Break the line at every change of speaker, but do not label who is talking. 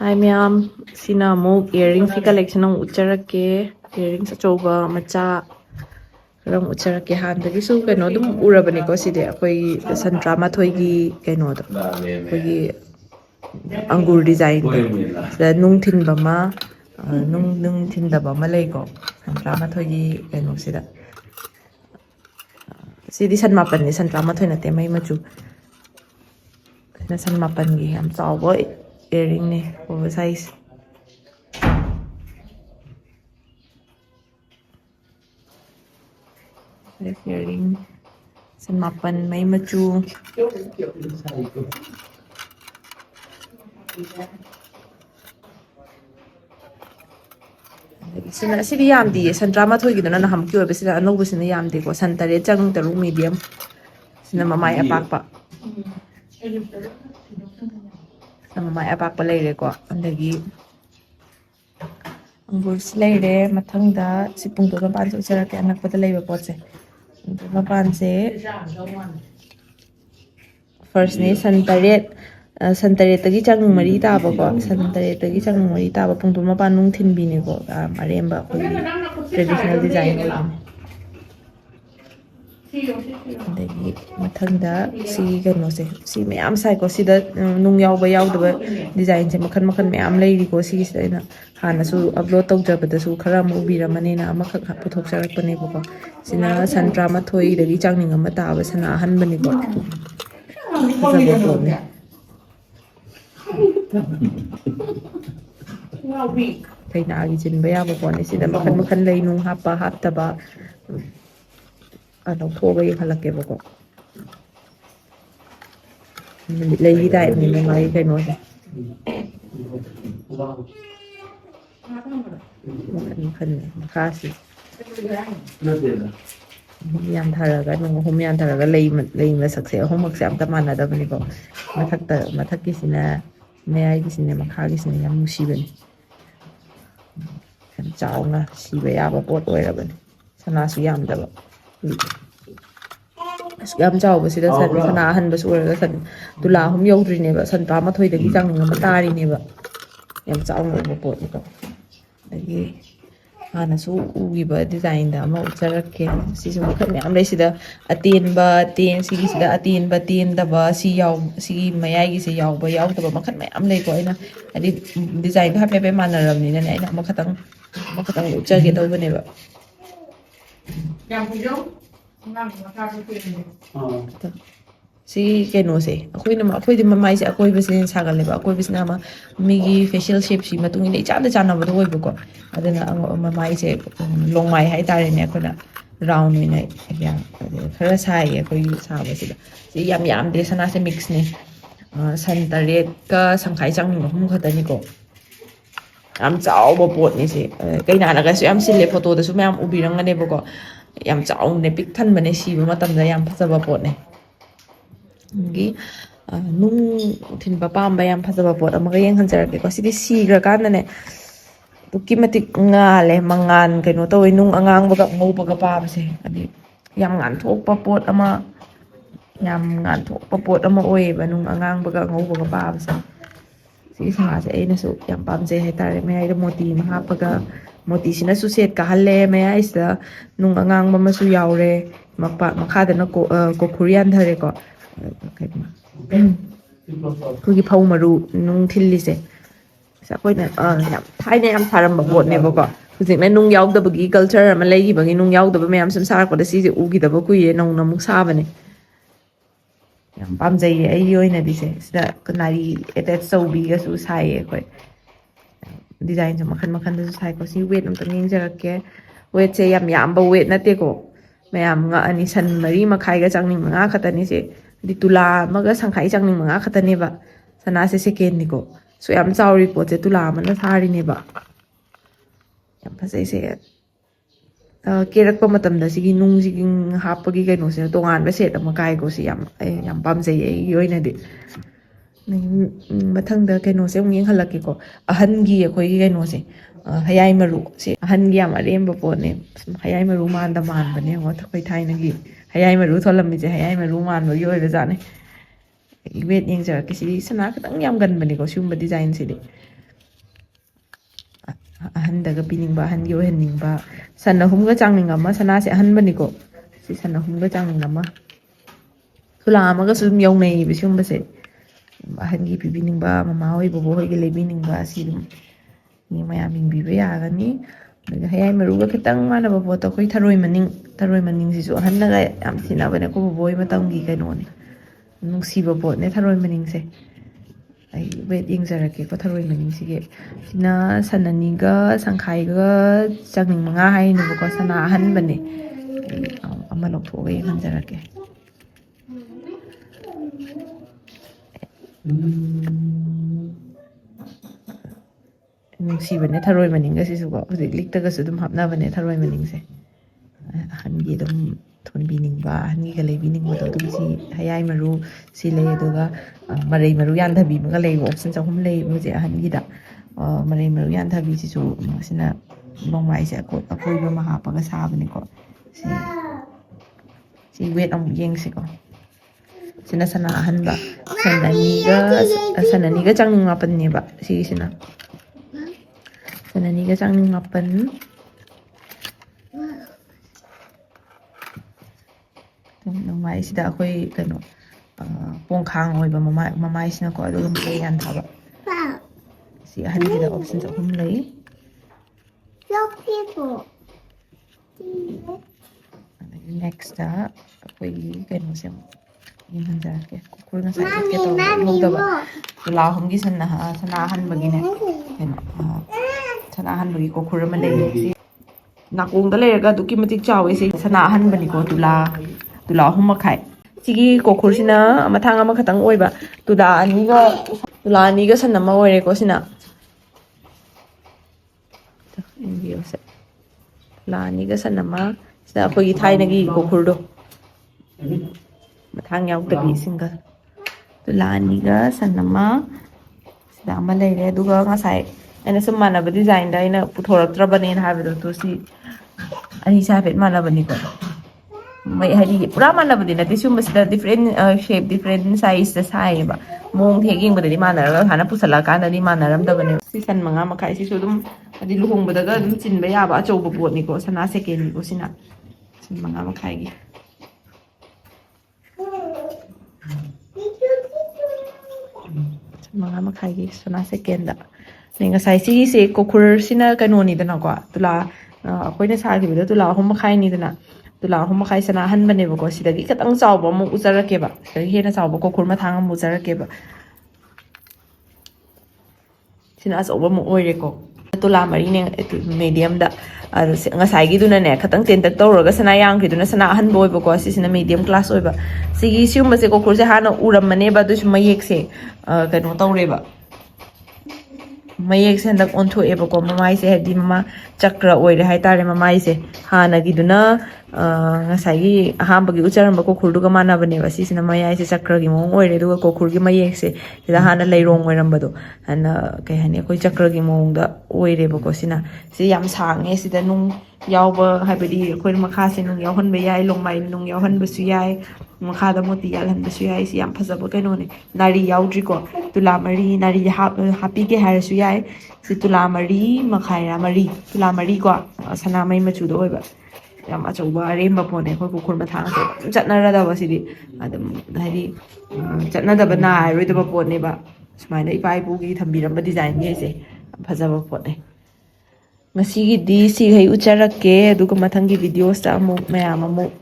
Hi ma'am, sina amuk earrings ki collection ang ucharake earrings achoba macha ram ucharake handagi su kaino dum urabani ko side akoi santra mathoi gi kaino do akoi angur design da nung thin bama nung thin da bama lei ko santra mathoi gi kaino sida sidi san mapan ni santra mathoi na te mai machu na san mapan gi am chawo earring ne oversize earring san mapan mai machu sina sidi yamdi san drama thoi gi na ham kyo be sina anobu sina yamdi ko san tare chang taru medium sina mamai apakpa mamai apakpa leire ko andagi angur leire mathangda sipung to ban so chara ke anak pata leiba potse mapan se first ni san tare tagi chang mari ta ba ko san tare tagi chang mari ta ba pung to mapan nung thin bi ni ko aremba ko traditional design ko andagi mathangda si kano se si mayam sai ko sida nung yaw ba da design se makhan mayam leiri ko si sida na hana su upload tau jabada su khara mu biramani na amakha puthok sarak pane ko sina santra ma thoi dagi changning ama ta ba sana han bani ko thai na gi chin ba ya ba ko ni sida makhan lei nung hapa hatta ba ano thoga yung halake ba ko lei dai ni mai kai no sa kan kasi yan tharaga nung yan tharaga lei ma sakse homework se amta mana da bani ko mathak sina mayai ki sina makha ki sina yam musibani kan chaunga siba ya ba pot oira bani sana su yam da ba yam chawba sida sana han ba sura san tula hum yodri ne ba san pa ma thoi da gi chang ngam tari ne ba yam chawnga ba pot ko agi hana su ugi ba design da ma ucharak si su khat me am le sida atin ba tin si sida atin ba tin da ba si yaw si mayai gi si yaw ba da ba makhat me am le ko ina adi design ha pe manaram ni ne ina makhatang uchage do bane ba si keno se akoi di mamai se akoi bes len sagal le ba akoi bes na ma migi facial shape si matung ina ichanda chana ba doi ba ko adana ang mamai se long mai hai tare ne akona round ni nai ya khara sai akoi sa ba si yam de sana se mix ne san tare ka sangkhai chang ni hum khata ni ko am chao ba pot ni se kai na ga su am sile photo da su mam ubirang ne ba ko yam chao ne pik than bane si ba matam da yam phasa ba pot ne gi nung thin ba pam ba yam phasa ba pot am ga yeng han jar ke ko si si gra kan ne tuki matik nga le mangan kai no to nung angang ba ga ngau ba ga pa ba se adi yam ngan thok pa pot ama yam ngan thok pa pot ama oi ba nung angang ba ga ngau ba ga pa ba se si sa se ai na su yam pam je hai tare me ai da moti ma ha pa ga moti sina su set ka halle me ai sa nung angang ba ma su yaw re makha da na ko korean thare ko ku gi phau maru nung thilli se sa koi na yam thai ne yam tharam ba bot ne ba ko hujik na nung yaw da ba gi culture ma lei gi ba gi nung yaw da ba me yam sam sa ko da si je u gi da ba ku ye nong na muk sa ba ne yam pam jai ai yoi na di se sida kanari attach so bi ga su sai koi design sa makhan da su sai ko si weight am tang jara ke weight se yam ba weight na te ko mayam nga ani san mari makhai ga changning nga khata ni se di tula maga sangkhai changning nga khata ne ba sana se second ni ko so yam chawri po che tula man na sari ne ba yam phasai se kerak pa matam da sigi nung sigi hapagi kaino se tongan ba set ama kai ko si yam pam jai ai yoi na di mathang da kaino se nging halak ko ahan gi khoi gi kaino se hayai maru se ahan gi am arem ba po ne hayai maru man da man ba ne ngo thoi thai na gi hayai maru tholam mi je hayai maru man ba yoi ba ja ne wet yeng jar ki si sana ka tang yam gan ba ne ko sum ba design se de ꯑꯍꯟꯗꯒ ꯄꯤꯅꯤꯡꯕ ꯑꯍꯟꯒꯤ ꯑꯣꯏꯍꯟꯅꯤꯡꯕ ꯁꯟ ꯑꯍꯨꯝꯒ ꯆꯥꯡꯅꯤꯡ ꯑꯃ ꯁꯅꯥꯁꯦ ꯑꯍꯟꯕꯅꯤꯀꯣ ꯁꯤ ꯁꯟ ꯑꯍꯨꯝꯒ ꯆꯥꯡꯅꯤꯡ ꯑꯃ ꯇꯨꯂꯥ ꯑꯃꯒꯁꯨ ꯑꯗꯨꯝ ꯌꯧꯅꯩꯌꯦꯕ ꯁꯤꯒꯨꯝꯕꯁꯦ ꯑꯍꯟꯒꯤ ꯄꯤꯕꯤꯅꯤꯡꯕ ꯃꯃꯥ ꯍꯣꯏ ꯕꯣꯕꯣ ꯍꯣꯏꯒꯤ ꯂꯩꯕꯤꯅꯤꯡꯕ ꯑꯁꯤ ꯑꯗꯨꯝ ꯃꯤ ꯃꯌꯥꯝ ꯌꯦꯡꯕꯤꯕ ꯌꯥꯒꯅꯤ ꯑꯗꯨꯒ ꯍꯌꯥꯏ ꯃꯔꯨꯒ ꯈꯤꯇꯪ ꯃꯥꯟꯅꯕ ꯄꯣꯠꯇꯣ ꯑꯩꯈꯣꯏ ꯊꯔꯣꯏ ꯃꯅꯤꯡꯁꯤꯁꯨ ꯑꯍꯟꯅꯒ ꯌꯥꯝ ꯊꯤꯅꯕꯅꯦ ꯑꯩꯈꯣꯏ ꯕꯣꯕꯣ ꯍꯣꯏ ꯃꯇꯝꯒꯤ ꯀꯩꯅꯣꯅꯦ ꯅꯨꯡꯁꯤꯕ ꯄꯣꯠꯅꯦ ꯊꯔꯣꯏ ꯃꯅꯤꯡꯁꯦ ꯑꯩ ꯋꯦꯠ ꯌꯦꯡꯖꯔꯛꯀꯦꯀꯣ ꯊꯔꯣꯏ ꯃꯅꯤꯡꯁꯤꯒꯤ ꯁꯤꯅ ꯁꯟ ꯑꯅꯤꯒ ꯁꯪꯈꯥꯏꯒ ꯆꯥꯡꯅꯤꯡ 5 ꯍꯥꯏꯅꯦꯕꯀꯣ ꯁꯅꯥ ꯑꯍꯟꯕꯅꯦ ꯑꯩ ꯑꯃ ꯂꯧꯊꯣꯛꯑꯒ ꯌꯦꯡꯍꯟꯖꯔꯛꯀꯦ ꯅꯨꯡꯁꯤꯕꯅꯦ ꯊꯔꯣꯏ ꯃꯅꯤꯡꯒꯁꯤꯁꯨꯀꯣ ꯍꯧꯖꯤꯛ ꯂꯤꯛꯇꯒꯁꯨ ꯑꯗꯨꯝ ꯍꯥꯞꯅꯕꯅꯦ ꯊꯔꯣꯏ ꯃꯅꯤꯡꯁꯦ ꯑꯍꯟꯒꯤ ꯑꯗꯨꯝ ꯊꯣꯟꯕꯤꯅꯤꯡꯕ ꯑꯍꯟꯒꯤꯒ ꯂꯩꯕꯤꯅꯤꯡꯕꯗꯣ ꯑꯗꯨꯝ ꯁꯤ ꯍꯌꯥꯏ ꯃꯔꯨ ꯁꯤ ꯂꯩ ꯑꯗꯨꯒ ꯃꯔꯩ ꯃꯔꯨ ꯌꯥꯟꯊꯕꯤ ꯑꯃꯒ ꯂꯩꯕ ꯑꯣꯞꯁꯟ 3 ꯂꯩꯌꯦꯕ ꯍꯧꯖꯤꯛ ꯑꯍꯟꯒꯤꯗ ꯃꯔꯩ ꯃꯔꯨ ꯌꯥꯟꯊꯕꯤꯁꯤꯁꯨ ꯃꯁꯤꯅ ꯅꯣꯡꯃꯥꯏꯁꯦ ꯑꯀꯣꯏꯕ ꯑꯃ ꯍꯥꯞꯄꯒ ꯁꯥꯕꯅꯤꯀꯣ ꯁꯤ ꯋꯦꯠ ꯑꯃꯨꯛ ꯌꯦꯡꯁꯤꯀꯣ ꯁꯤꯅ ꯁꯅꯥ ꯑꯍꯟꯕ ꯁꯟ ꯑꯅꯤꯒ ꯆꯥꯡꯅꯤꯡ 4ꯅꯦꯕ ꯁꯤꯒꯤꯁꯤꯅ ꯁꯟ ꯑꯅꯤꯒ ꯆꯥꯡꯅꯤꯡ 4 ꯅꯣꯡꯃꯥꯏꯁꯤꯗ ꯑꯩꯈꯣꯏ ꯀꯩꯅꯣ ꯄꯣꯡꯈꯥꯡ ꯑꯣꯏꯕ ꯃꯃꯥꯏꯁꯤꯅꯀꯣ ꯑꯗꯨꯒ ꯃꯔꯩ ꯌꯥꯟꯊꯕ ꯁꯤ ꯑꯍꯟꯒꯤꯗ ꯑꯣꯞꯁꯟ 3 ꯂꯩ ꯑꯗꯒꯤ ꯅꯦꯛꯁꯇ ꯑꯩꯈꯣꯏꯒꯤ ꯀꯩꯅꯣꯁꯦ ꯑꯃꯨꯛ ꯌꯦꯡꯍꯟꯖꯔꯛꯀꯦ ꯈꯨꯔ ꯉꯁꯥꯏ ꯎꯠꯀꯦ ꯇꯧꯔꯒ ꯎꯍꯧꯗꯕ ꯇꯨꯂꯥ ꯑꯍꯨꯝꯒꯤ ꯁꯅꯥ ꯑꯍꯟꯕꯒꯤꯅꯦ ꯀꯩꯅꯣ ꯁꯅꯥ ꯑꯍꯟꯕꯒꯤ ꯀꯣꯈꯨꯔ ꯑꯃ ꯂꯩꯌꯦ ꯁꯤ ꯅꯥꯀꯣꯡꯗ ꯂꯩꯔꯒ ꯑꯗꯨꯛꯀꯤ ꯃꯇꯤꯛ ꯆꯥꯎꯋꯦ ꯁꯤ ꯁꯅꯥ ꯑꯍꯟꯕꯅꯤꯀꯣ ꯇꯨꯂꯥ 3.5 ꯁꯤꯒꯤ ꯀꯣꯈꯨꯔꯁꯤꯅ ꯃꯊꯥꯡ ꯑꯃꯈꯛꯇꯪ ꯑꯣꯏꯕ ꯇꯨꯂꯥ ꯑꯅꯤꯒ ꯁꯟ ꯑꯃ ꯑꯣꯏꯔꯦꯀꯣ ꯁꯤꯅ ꯇꯨꯂꯥ ꯑꯅꯤꯒ ꯁꯟ ꯑꯃ ꯁꯤꯗ ꯑꯩꯈꯣꯏꯒꯤ ꯊꯥꯏꯅꯒꯤ ꯀꯣꯈꯨꯔꯗꯣ ꯃꯊꯥꯡ ꯌꯥꯎꯗꯕꯤ ꯁꯤꯡꯒꯜ ꯇꯨꯂꯥ ꯑꯅꯤꯒ ꯁꯟ ꯑꯃ ꯁꯤꯗ ꯑꯃ ꯂꯩꯔꯦ ꯑꯗꯨꯒ ꯉꯁꯥꯏ ꯑꯩꯅ ꯁꯨꯝ ꯃꯥꯟꯅꯕ ꯗꯤꯖꯥꯏꯟꯗ ꯑꯩꯅ ꯄꯨꯊꯣꯔꯛꯇ꯭ꯔꯕꯅꯦꯅ ꯍꯥꯏꯕꯗꯣ ꯇꯣ ꯁꯤ ꯑꯅꯤꯁꯦ ꯍꯥꯏꯐꯦꯠ ꯃꯥꯟꯅꯕꯅꯤꯀꯣ ꯍꯥꯏꯗꯤ ꯄꯨꯔꯥ ꯃꯥꯟꯅꯕꯗꯤ ꯅꯠꯇꯦ ꯁꯤꯒꯨꯝꯕꯁꯤꯗ ꯗꯤꯐ꯭ꯔꯦꯟ ꯁꯦꯞ ꯗꯤꯐ꯭ꯔꯦꯟ ꯁꯥꯏꯖꯇ ꯁꯥꯏꯌꯦꯕ ꯃꯑꯣꯡ ꯍꯦꯛ ꯌꯦꯡꯕꯗꯗꯤ ꯃꯥꯟꯅꯔꯒ ꯍꯥꯟꯅ ꯄꯨꯁꯜꯂꯛꯑꯀꯥꯟꯗꯗꯤ ꯃꯥꯟꯅꯔꯝꯗꯕꯅꯦꯕ ꯁꯤ ꯁꯟ 5 ꯁꯤꯁꯨ ꯑꯗꯨꯝ ꯍꯥꯏꯗꯤ ꯂꯨꯍꯣꯡꯕꯗꯒ ꯑꯗꯨꯝ ꯆꯤꯟꯕ ꯌꯥꯕ ꯑꯆꯧꯕ ꯄꯣꯠꯅꯤꯀꯣ ꯁꯅꯥ ꯁꯦꯀꯦꯟꯅꯤꯀꯣ ꯁꯤꯅ ꯁꯟ 5 5 ꯁꯅꯥ ꯁꯦꯀꯦꯟꯗ ꯉꯁꯥꯏ ꯁꯤꯒꯤꯁꯦ ꯀꯣꯈꯨꯔꯁꯤꯅ ꯀꯩꯅꯣꯅꯤꯗꯅꯀꯣ ꯇꯨꯂꯥ ꯑꯩꯈꯣꯏꯅ ꯁꯥꯈꯤꯕꯗ ꯇꯨꯂꯥ 3.5ꯅꯤꯗꯅ ꯇꯨꯂꯥ 3.5 ꯁꯅꯥ ꯑꯍꯟꯕꯅꯦꯕꯀꯣ ꯁꯤꯗꯒꯤ ꯈꯤꯇꯪ ꯆꯥꯎꯕ ꯑꯃꯨꯛ ꯎꯠꯆꯔꯛꯀꯦꯕ ꯁꯤꯗꯒꯤ ꯍꯦꯟꯅ ꯆꯥꯎꯕ ꯀꯣꯈꯨꯔ ꯃꯊꯥꯡ ꯑꯃ ꯎꯠꯆꯔꯛꯀꯦꯕ ꯁꯤꯅ ꯑꯆꯧꯕ ꯑꯃꯨꯛ ꯑꯣꯏꯔꯦꯀꯣ ꯇꯨꯂꯥ 4ꯅꯦ ꯃꯦꯗꯤꯌꯝꯗ ꯑꯗꯣ ꯉꯁꯥꯏꯒꯤꯗꯨꯅꯅꯦ ꯈꯤꯇꯪ ꯇꯦꯟꯇꯛ ꯇꯧꯔꯒ ꯁꯅꯥ ꯌꯥꯝꯈꯤꯗꯨꯅ ꯁꯅꯥ ꯑꯍꯟꯕ ꯑꯣꯏꯕꯀꯣ ꯁꯤꯁꯤꯅ ꯃꯦꯗꯤꯌꯝ ꯀ꯭ꯂꯥꯁ ꯑꯣꯏꯕ ꯁꯤꯒꯨꯝꯕꯁꯦ ꯀꯣꯈꯨꯔꯁꯦ ꯍꯥꯟꯅ ꯎꯔꯝꯃꯅꯦꯕ ꯑꯗꯨꯏꯁꯨ ꯃꯌꯦꯛꯁꯦ ꯀꯩꯅꯣ ꯇꯧꯔꯦꯕ ꯃꯌꯦꯛꯁꯦ ꯍꯟꯗꯛ ꯑꯣꯟꯊꯣꯛꯑꯦꯕꯀꯣ ꯃꯃꯥꯏꯁꯦ ꯍꯥꯏꯗꯤ ꯆꯀ꯭ꯔ ꯑꯣꯏꯔꯦ ꯍꯥꯏꯇꯥꯔꯦ ꯃꯃꯥꯏꯁꯦ ꯍꯥꯟꯅꯒꯤꯗꯨꯅ ꯉꯁꯥꯏꯒꯤ ꯑꯍꯥꯟꯕꯒꯤ ꯎꯠꯆꯔꯝꯕ ꯀꯣꯈꯨꯔꯗꯨꯒ ꯃꯥꯟꯅꯕꯅꯦꯕ ꯁꯤꯁꯤꯅ ꯃꯌꯥꯏꯁꯦ ꯆꯀ꯭ꯔꯒꯤ ꯃꯑꯣꯡ ꯑꯣꯏꯔꯦ ꯑꯗꯨꯒ ꯀꯣꯈꯨꯔꯒꯤ ꯃꯌꯦꯛꯁꯦ ꯁꯤꯗ ꯍꯥꯟꯅ ꯂꯩꯔꯣꯡ ꯑꯣꯏꯔꯝꯕꯗꯣ ꯍꯥꯟꯅ ꯀꯩ ꯍꯥꯏꯅꯤ ꯑꯩꯈꯣꯏ ꯆꯀ꯭ꯔꯒꯤ ꯃꯑꯣꯡꯗ ꯑꯣꯏꯔꯦꯕꯀꯣ ꯁꯤ ꯌꯥꯝ ꯁꯥꯡꯉꯦ ꯁꯤꯗ ꯅꯨꯡ ꯌꯥꯎꯕ ꯍꯥꯏꯕꯗꯤ ꯑꯩꯈꯣꯏꯅ ꯃꯈꯥꯁꯦ ꯅꯨꯡ ꯌꯥꯎꯍꯟꯕ ꯌꯥꯏ ꯂꯣꯡꯃꯥꯏ ꯅꯨꯡ ꯌꯥꯎꯍꯟꯕꯁꯨ ꯌꯥꯏ ꯃꯈꯥꯗ ꯃꯣꯇꯤ ꯌꯥꯜꯍꯟꯕꯁꯨ ꯌꯥꯏ ꯁꯤ ꯌꯥꯝ ꯐꯖꯕ ꯀꯩꯅꯣꯅꯦ ꯅꯥꯔꯤ ꯌꯥꯎꯗ꯭ꯔꯤꯀꯣ ꯇꯨꯂꯥ 4 ꯅꯥꯔꯤ ꯍꯥꯞꯄꯤꯒꯦ ꯍꯥꯏꯔꯁꯨ ꯌꯥꯏ ꯁꯤ ꯇꯨꯂꯥ 4.5 ꯇꯨꯂꯥ 4 ꯀꯣ ꯁꯅꯥꯃꯩ ꯃꯆꯨꯗ ꯑꯣꯏꯕ ꯌꯥꯝ ꯑꯆꯧꯕ ꯑꯔꯦꯝꯕ ꯄꯣꯠꯅꯦ ꯑꯩꯈꯣꯏ ꯀꯣꯈꯨꯔ ꯃꯊꯥꯡꯁꯦ ꯑꯗꯨꯝ ꯆꯠꯅꯔꯗꯕ ꯁꯤꯗꯤ ꯑꯗꯨꯝ ꯍꯥꯏꯗꯤ ꯆꯠꯅꯗꯕ ꯅꯥꯏꯔꯣꯏꯗꯕ ꯄꯣꯠꯅꯦꯕ ꯁꯨꯃꯥꯏꯅ ꯏꯄꯥ ꯏꯄꯨꯒꯤ ꯊꯝꯕꯤꯔꯝꯕ ꯗꯤꯖꯥꯏꯟꯈꯩꯁꯦ ꯌꯥꯝ ꯐꯖꯕ ꯄꯣꯠꯅꯦ ꯉꯁꯤꯒꯤꯗꯤ ꯁꯤꯈꯩ ꯎꯠꯆꯔꯛꯀꯦ ꯑꯗꯨꯒ ꯃꯊꯪꯒꯤ ꯚꯤꯗꯤꯑꯣꯁꯇ ꯑꯃꯨꯛ ꯃꯌꯥꯝ ꯑꯃꯨꯛ